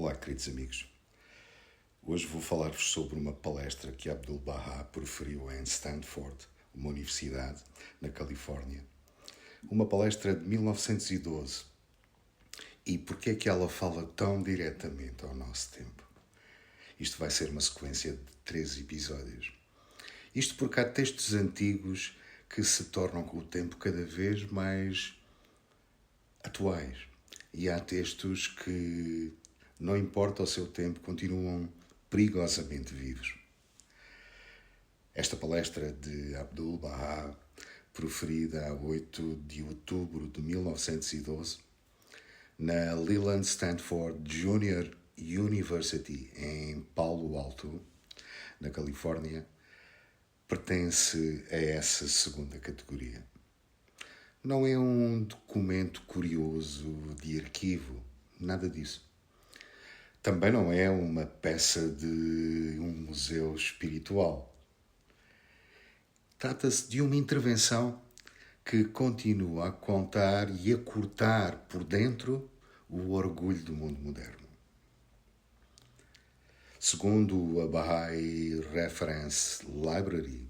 Olá, queridos amigos. Hoje vou falar-vos sobre uma palestra que Abdu'l-Bahá proferiu em Stanford, uma universidade na Califórnia. Uma palestra de 1912. E porquê é que ela fala tão diretamente ao nosso tempo? Isto vai ser uma sequência de 3 episódios. Isto porque há textos antigos que se tornam com o tempo cada vez mais atuais. E há textos que, não importa o seu tempo, continuam perigosamente vivos. Esta palestra de Abdu'l-Bahá, proferida a 8 de outubro de 1912, na Leland Stanford Junior University, em Palo Alto, na Califórnia, pertence a essa segunda categoria. Não é um documento curioso de arquivo, nada disso. Também não é uma peça de um museu espiritual. Trata-se de uma intervenção que continua a contar e a cortar por dentro o orgulho do mundo moderno. Segundo a Baha'i Reference Library,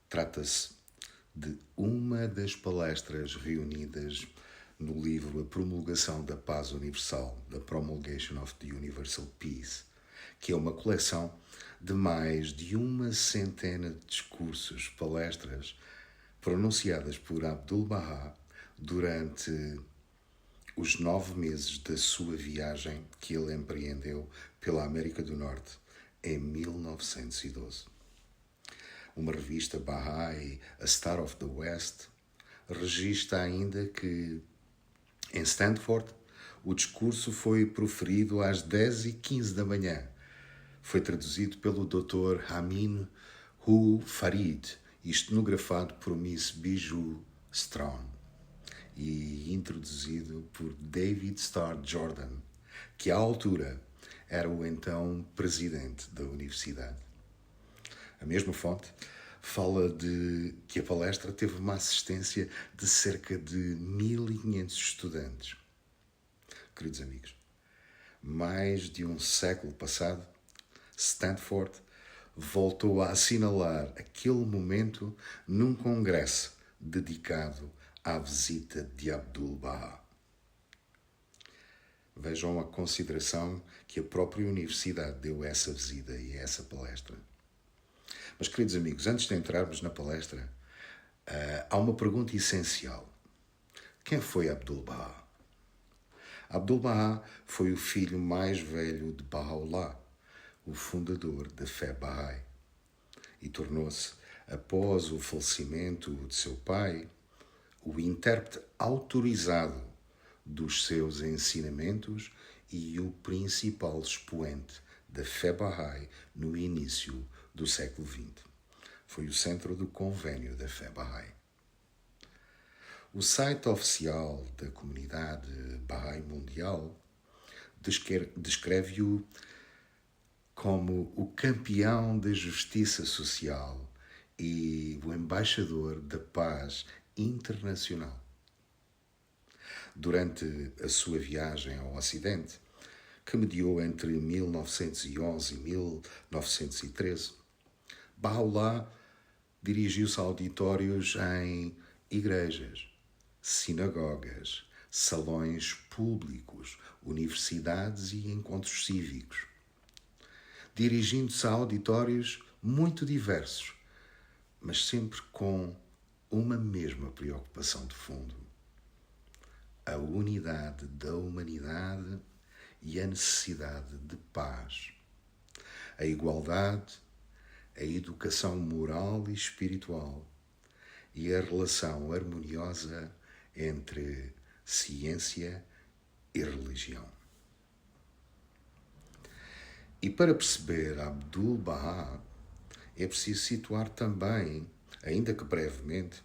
trata-se de uma das palestras reunidas no livro A Promulgação da Paz Universal, The Promulgation of the Universal Peace, que é uma coleção de mais de uma centena de discursos, palestras, pronunciadas por Abdu'l-Bahá durante os 9 meses da sua viagem que ele empreendeu pela América do Norte em 1912. Uma revista Baha'i, A Star of the West, registra ainda que, em Stanford, o discurso foi proferido às 10h15 da manhã. Foi traduzido pelo Dr. Amin Farid e estenografado por Miss Bijou Strawn e introduzido por David Starr Jordan, que à altura era o então presidente da universidade. A mesma fonte fala de que a palestra teve uma assistência de cerca de 1.500 estudantes. Queridos amigos, mais de um século passado, Stanford voltou a assinalar aquele momento num congresso dedicado à visita de Abdu'l-Bahá. Vejam a consideração que a própria universidade deu a essa visita e a essa palestra. Mas, queridos amigos, antes de entrarmos na palestra, há uma pergunta essencial. Quem foi Abdu'l-Bahá? Abdu'l-Bahá foi o filho mais velho de Baha'u'lláh, o fundador da fé Bahá'í, e tornou-se, após o falecimento de seu pai, o intérprete autorizado dos seus ensinamentos e o principal expoente da fé Bahá'í no início do século XX. Foi o centro do convênio da fé Bahá'í. O site oficial da comunidade Bahá'í mundial descreve-o como o campeão da justiça social e o embaixador da paz internacional. Durante a sua viagem ao Ocidente, que mediou entre 1911 e 1913, Baha'u'lláh dirigiu-se a auditórios em igrejas, sinagogas, salões públicos, universidades e encontros cívicos, dirigindo-se a auditórios muito diversos, mas sempre com uma mesma preocupação de fundo: a unidade da humanidade e a necessidade de paz, a igualdade, a educação moral e espiritual e a relação harmoniosa entre ciência e religião. E para perceber Abdu'l-Bahá, é preciso situar também, ainda que brevemente,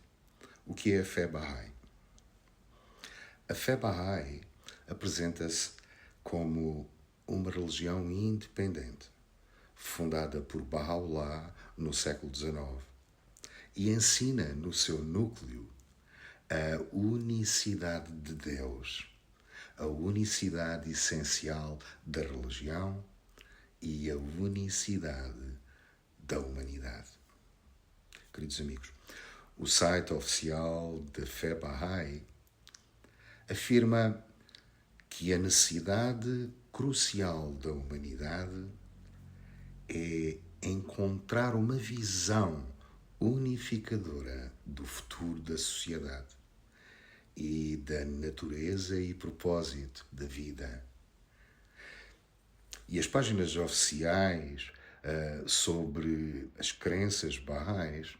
o que é a fé Bahá'í. A fé Bahá'í apresenta-se como uma religião independente, fundada por Baha'u'lláh no século XIX, e ensina no seu núcleo a unicidade de Deus, a unicidade essencial da religião e a unicidade da humanidade. Queridos amigos, o site oficial da Fé Bahá'í afirma que a necessidade crucial da humanidade é encontrar uma visão unificadora do futuro da sociedade e da natureza e propósito da vida. E as páginas oficiais sobre as crenças bahá'ís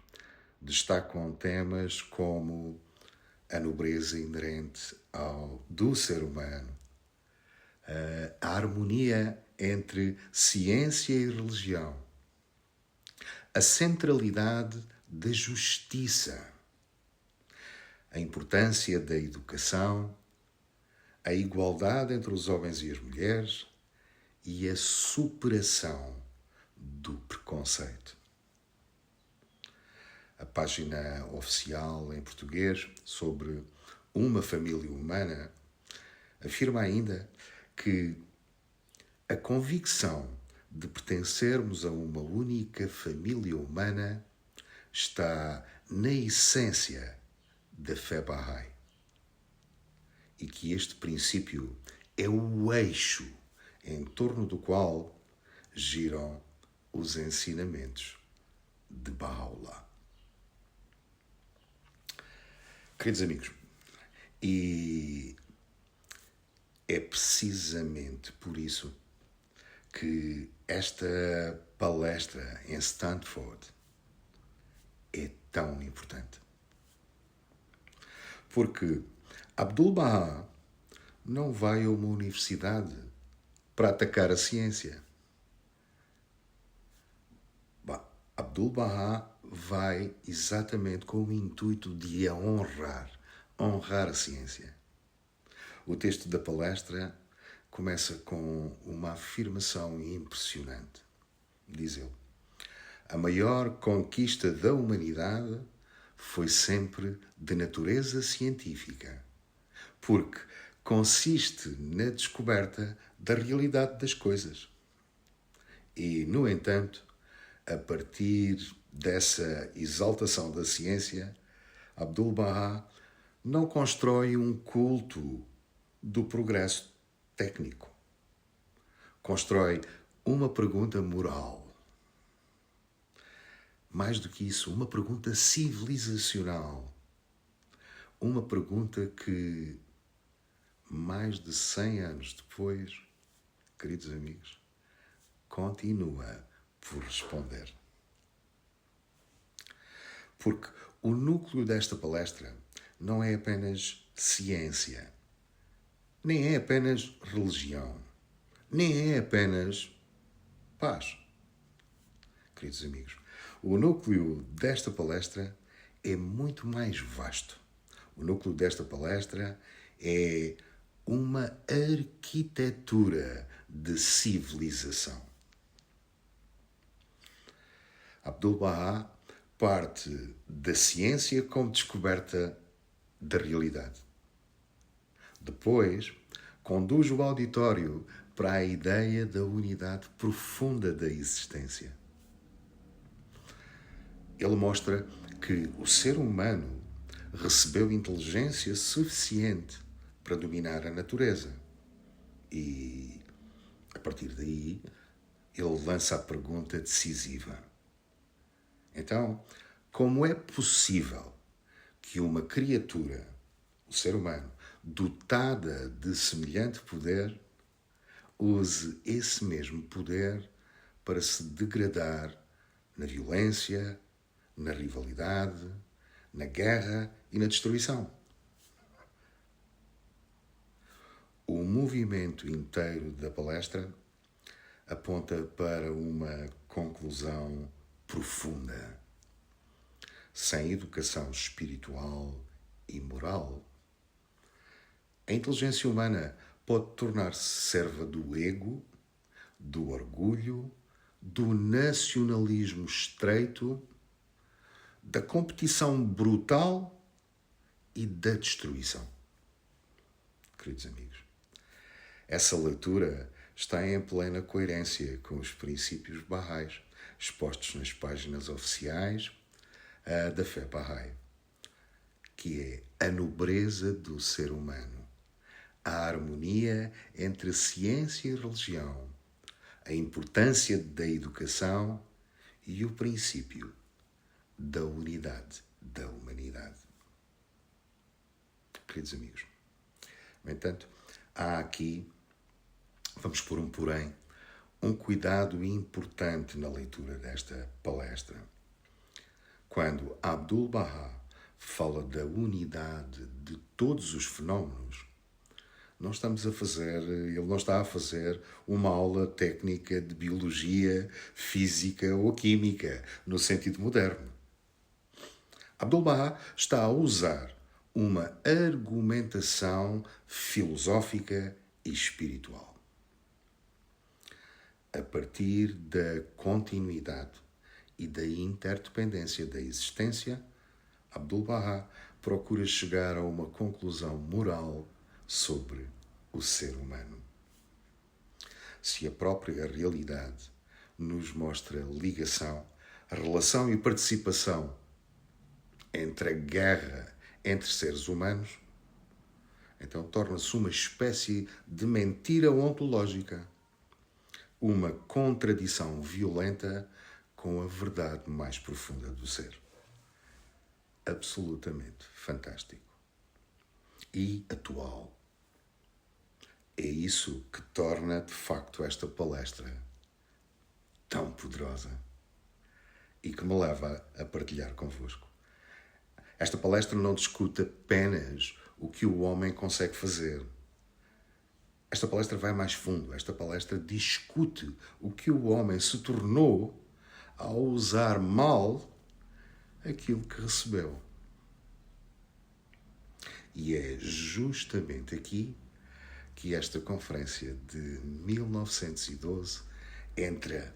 destacam temas como a nobreza inerente do ser humano, a harmonia entre ciência e religião, a centralidade da justiça, a importância da educação, a igualdade entre os homens e as mulheres e a superação do preconceito. A página oficial em português sobre uma família humana afirma ainda que a convicção de pertencermos a uma única família humana está na essência da fé Bahá'í e que este princípio é o eixo em torno do qual giram os ensinamentos de Baha'u'lláh. Queridos amigos, e é precisamente por isso que esta palestra em Stanford é tão importante. Porque Abdu'l-Bahá não vai a uma universidade para atacar a ciência. Abdu'l-Bahá vai exatamente com o intuito de a honrar a ciência. O texto da palestra começa com uma afirmação impressionante. Diz ele: a maior conquista da humanidade foi sempre de natureza científica, porque consiste na descoberta da realidade das coisas. E, no entanto, a partir dessa exaltação da ciência, Abdu'l-Bahá não constrói um culto do progresso técnico. Constrói uma pergunta moral. Mais do que isso, uma pergunta civilizacional. Uma pergunta que, mais de 100 anos depois, queridos amigos, continua por responder. Porque o núcleo desta palestra não é apenas ciência, nem é apenas religião, nem é apenas paz. Queridos amigos, o núcleo desta palestra é muito mais vasto. O núcleo desta palestra é uma arquitetura de civilização. Abdu'l-Bahá parte da ciência como descoberta da realidade. Depois, conduz o auditório para a ideia da unidade profunda da existência. Ele mostra que o ser humano recebeu inteligência suficiente para dominar a natureza. E, a partir daí, ele lança a pergunta decisiva. Então, como é possível que uma criatura, o ser humano, dotada de semelhante poder, use esse mesmo poder para se degradar na violência, na rivalidade, na guerra e na destruição? O movimento inteiro da palestra aponta para uma conclusão profunda. Sem educação espiritual e moral, a inteligência humana pode tornar-se serva do ego, do orgulho, do nacionalismo estreito, da competição brutal e da destruição. Queridos amigos, Essa leitura está em plena coerência com os princípios Baha'is expostos nas páginas oficiais da fé Baha'i, que é a nobreza do ser humano, a harmonia entre ciência e religião, a importância da educação e o princípio da unidade da humanidade. Queridos amigos, no entanto, há aqui, vamos pôr um porém, um cuidado importante na leitura desta palestra. Quando Abdu'l-Baha fala da unidade de todos os fenómenos, ele não está a fazer uma aula técnica de biologia, física ou química, no sentido moderno. Abdu'l-Baha está a usar uma argumentação filosófica e espiritual. A partir da continuidade e da interdependência da existência, Abdu'l-Baha procura chegar a uma conclusão moral sobre o ser humano. Se a própria realidade nos mostra ligação, relação e participação entre a guerra entre seres humanos, então torna-se uma espécie de mentira ontológica, uma contradição violenta com a verdade mais profunda do ser. Absolutamente fantástico. E atual. É isso que torna, de facto, esta palestra tão poderosa e que me leva a partilhar convosco. Esta palestra não discute apenas o que o homem consegue fazer. Esta palestra vai mais fundo. Esta palestra discute o que o homem se tornou ao usar mal aquilo que recebeu. E é justamente aqui que esta conferência de 1912 entra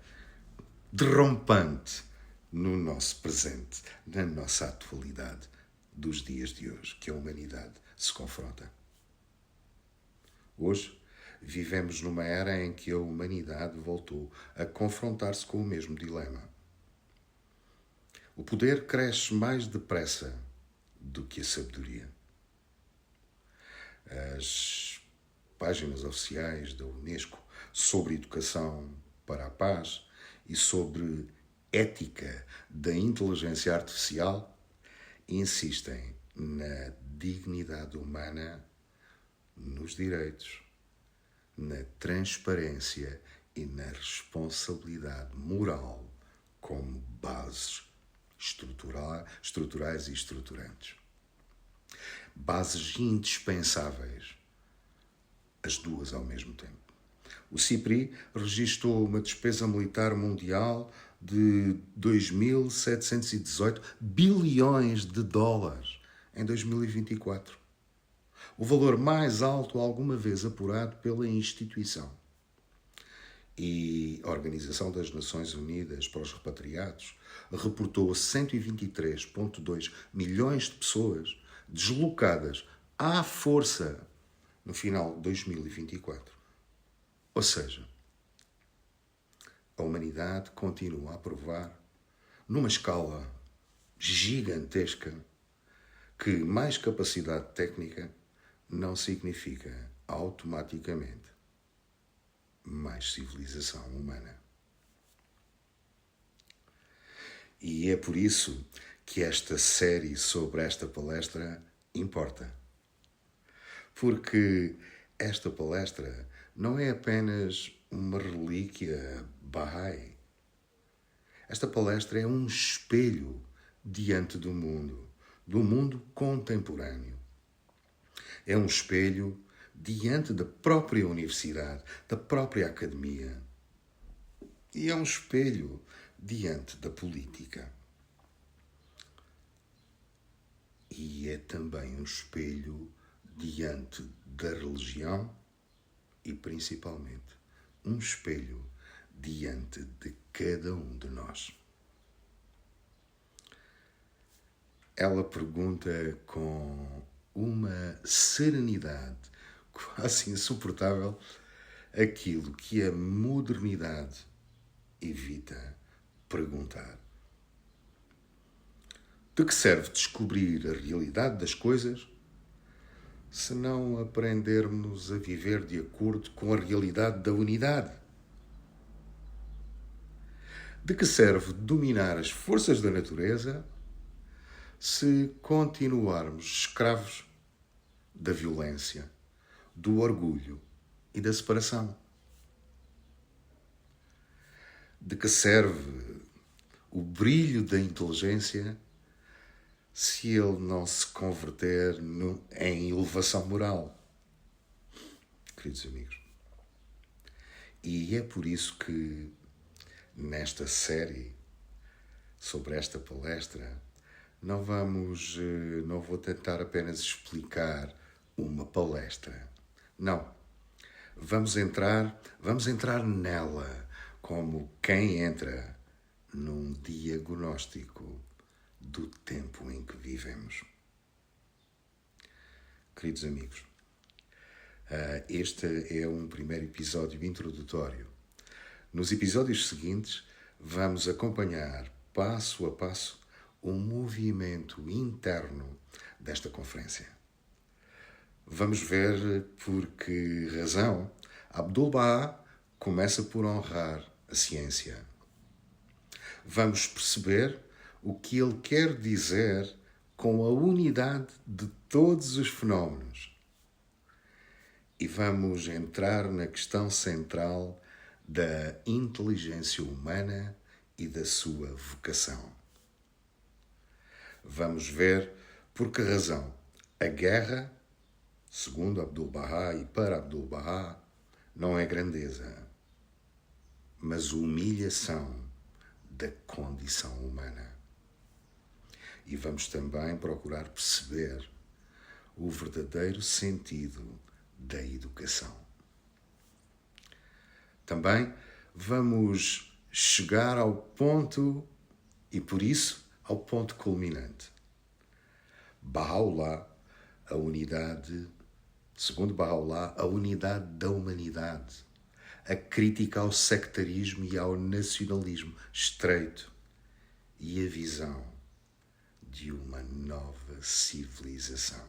derrompante no nosso presente, na nossa atualidade dos dias de hoje, que a humanidade se confronta. Hoje, vivemos numa era em que a humanidade voltou a confrontar-se com o mesmo dilema. O poder cresce mais depressa do que a sabedoria. As páginas oficiais da Unesco sobre educação para a paz e sobre ética da inteligência artificial insistem na dignidade humana, nos direitos, na transparência e na responsabilidade moral como bases estruturais e estruturantes. Bases indispensáveis, as duas ao mesmo tempo. O CIPRI registrou uma despesa militar mundial de 2.718 bilhões de dólares em 2024. O valor mais alto alguma vez apurado pela instituição. E a Organização das Nações Unidas para os Repatriados reportou 123,2 milhões de pessoas deslocadas à força no final de 2024. Ou seja, a humanidade continua a provar, numa escala gigantesca, que mais capacidade técnica não significa automaticamente mais civilização humana. E é por isso que esta série sobre esta palestra importa. Porque esta palestra não é apenas uma relíquia Baha'i. Esta palestra é um espelho diante do mundo contemporâneo. É um espelho diante da própria universidade, da própria academia. E é um espelho diante da política. E é também um espelho diante da religião e, principalmente, um espelho diante de cada um de nós. Ela pergunta com uma serenidade, quase insuportável aquilo que a modernidade evita perguntar. De que serve descobrir a realidade das coisas se não aprendermos a viver de acordo com a realidade da unidade? De que serve dominar as forças da natureza se continuarmos escravos da violência, do orgulho e da separação? De que serve o brilho da inteligência se ele não se converter em elevação moral? Queridos amigos, e é por isso que nesta série sobre esta palestra não vou tentar apenas explicar uma palestra. Não. Vamos entrar nela como quem entra num diagnóstico do tempo em que vivemos. Queridos amigos, este é um primeiro episódio introdutório. Nos episódios seguintes, vamos acompanhar passo a passo o movimento interno desta conferência. Vamos ver por que razão Abdu'l-Bahá começa por honrar a ciência. Vamos perceber o que ele quer dizer com a unidade de todos os fenómenos. E vamos entrar na questão central da inteligência humana e da sua vocação. Vamos ver por que razão a guerra, segundo Abdu'l-Bahá e para Abdu'l-Bahá, não é grandeza, mas humilhação da condição humana. E vamos também procurar perceber o verdadeiro sentido da educação. Também vamos chegar ao ponto, e por isso, ao ponto culminante. Baha'u'lláh, a unidade, segundo Baha'u'lláh, a unidade da humanidade, a crítica ao sectarismo e ao nacionalismo estreito e a visão de uma nova civilização.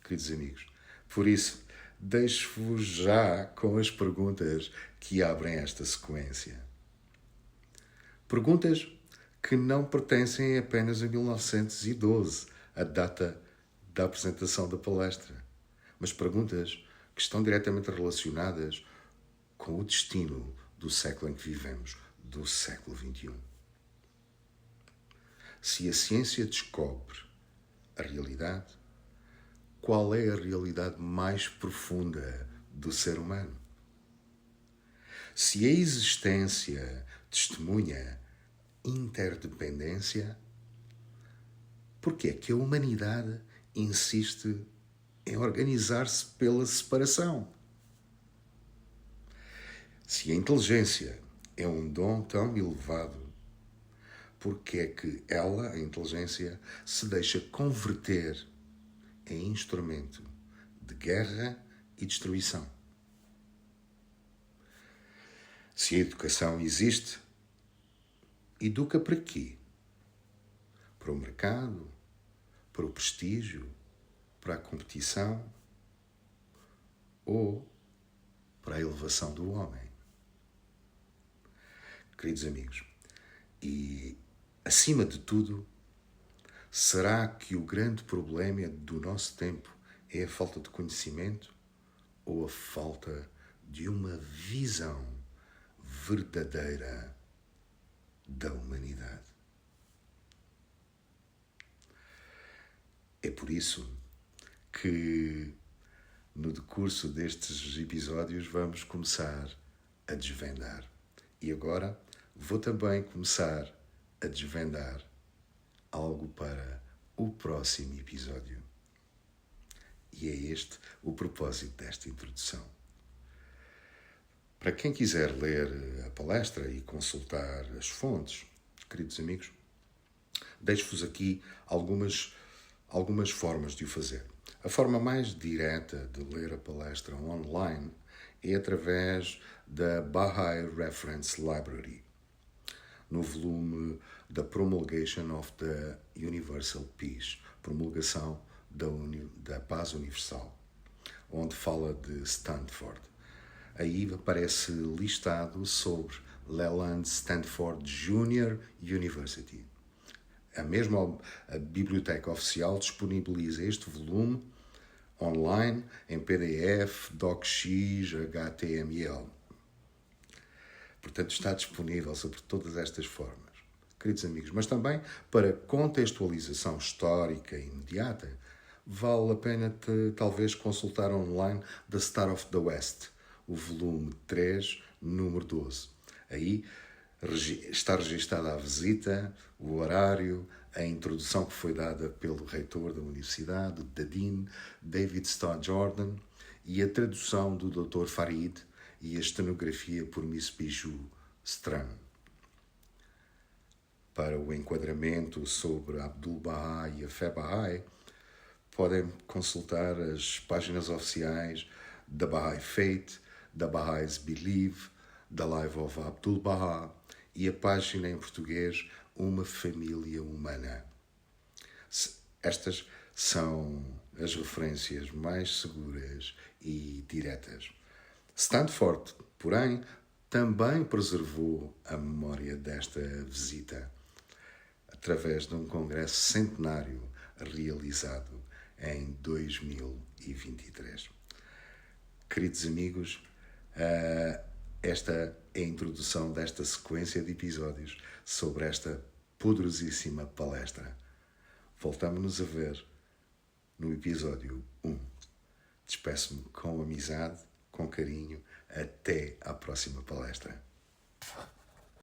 Queridos amigos, por isso, deixo-vos já com as perguntas que abrem esta sequência. Perguntas que não pertencem apenas a 1912, a data da apresentação da palestra, mas perguntas que estão diretamente relacionadas com o destino do século em que vivemos, do século XXI. Se a ciência descobre a realidade, qual é a realidade mais profunda do ser humano? Se a existência testemunha interdependência, por que é que a humanidade insiste em organizar-se pela separação? Se a inteligência é um dom tão elevado, por que é que ela, a inteligência, se deixa converter em instrumento de guerra e destruição? Se a educação existe, educa para quê? Para o mercado? Para o prestígio? Para a competição? Ou para a elevação do homem? Queridos amigos, e acima de tudo, será que o grande problema do nosso tempo é a falta de conhecimento ou a falta de uma visão verdadeira da humanidade? É por isso que no decurso destes episódios vamos começar a desvendar. E agora vou também começar a desvendar algo para o próximo episódio. E é este o propósito desta introdução. Para quem quiser ler a palestra e consultar as fontes, queridos amigos, deixo-vos aqui algumas formas de o fazer. A forma mais direta de ler a palestra online é através da Baha'i Reference Library, no volume The Promulgation of the Universal Peace, promulgação da paz universal, onde fala de Stanford. Aí aparece listado sobre Leland Stanford Junior University. A biblioteca oficial disponibiliza este volume online em PDF, DocX, HTML. Portanto, está disponível sobre todas estas formas, queridos amigos. Mas também, para contextualização histórica imediata, vale a pena talvez consultar online The Star of the West, o volume 3, número 12. Aí está registada a visita, o horário, a introdução que foi dada pelo reitor da universidade, da Dean, David Starr Jordan, e a tradução do Dr. Farid e a estenografia por Miss Bijou Stram. Para o enquadramento sobre Abdul-Baha e a fé Bahá'í, podem consultar as páginas oficiais da Bahá'í Faith, da Baha'is Believe, da Life of Abdul-Baha e a página em português Uma Família Humana. Estas são as referências mais seguras e diretas. Stanford, porém, também preservou a memória desta visita através de um congresso centenário realizado em 2023. Queridos amigos, esta é a introdução desta sequência de episódios sobre esta poderosíssima palestra. Voltamos-nos a ver no episódio 1. Despeço-me com amizade, com carinho. Até à próxima palestra.